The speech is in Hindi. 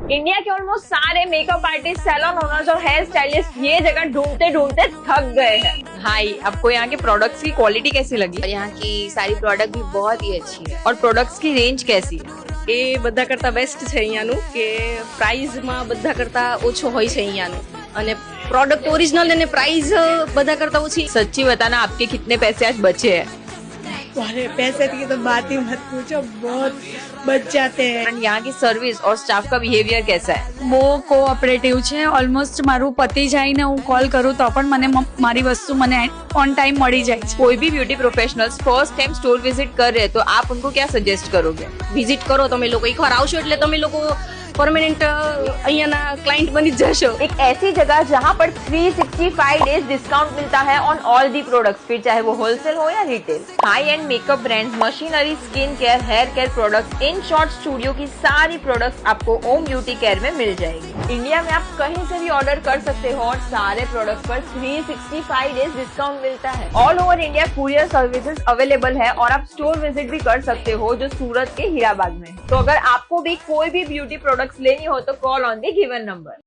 इंडिया के ऑलमोस्ट सारे मेकअप आर्टिस्ट, सैलून ओनर्स और हेयर स्टाइलिस्ट ये जगह ढूंढते ढूंढते थक गए हैं। हाई, आपको यहाँ के प्रोडक्ट्स की क्वालिटी कैसी लगी? और यहाँ की सारी प्रोडक्ट भी बहुत ही अच्छी है। और प्रोडक्ट्स की रेंज कैसी है? એ બધા કરતા બેસ્ટ છે અહીંયાનું કે પ્રાઇઝમાં બધા કરતા ઓછો હોય છે અહીંયાનું અને પ્રોડક્ટ ઓરિજિનલ અને પ્રાઇઝ બધા કરતા ઓછી। सच्ची बताना, आपके कितने पैसे आज बचे हैं? अरे पैसे की तो बात ही मत पूछो, बहुत बच जाते हैं। और यहाँ की सर्विस और स्टाफ का बिहेवियर कैसा है? બહુ કોઓપરેટિવ છે। ઓલમોસ્ટ મારું પતિ જાય ને હું કોલ કરું તો પણ મને મારી વસ્તુ મને ઓન ટાઈમ મળી જાય છે। कोई भी beauty professionals first time store visit कर रहे हैं तो आप उनको क्या सजेस्ट करोगे? વિઝિટ કરો તમે લોકો, એકવાર આવશો એટલે તમે લોકો પરમેનન્ટ અહીંયાના ક્લાइंट બની જ જશો। एक ऐसी जगह जहां पर 365 डेज डिस्काउंट मिलता है ऑन ऑल दी प्रोडक्ट्स, फिर चाहे वो होलसेल हो या retail. High end makeup brands, machinery, skin care, hair care products, in short studio की सारी प्रोडक्ट्स आपको ओम ब्यूटी केयर में मिल जाएगी। इंडिया में आप कहीं से भी ऑर्डर कर सकते हो और सारे प्रोडक्ट पर 365 डेज डिस्काउंट मिलता है। All over India courier services available है और आप स्टोर विजिट भी कर सकते हो जो सूरत के हीराबाग में है। तो अगर आपको भी कोई भी ब्यूटी प्रोडक्ट्स लेनी हो तो call on the given number.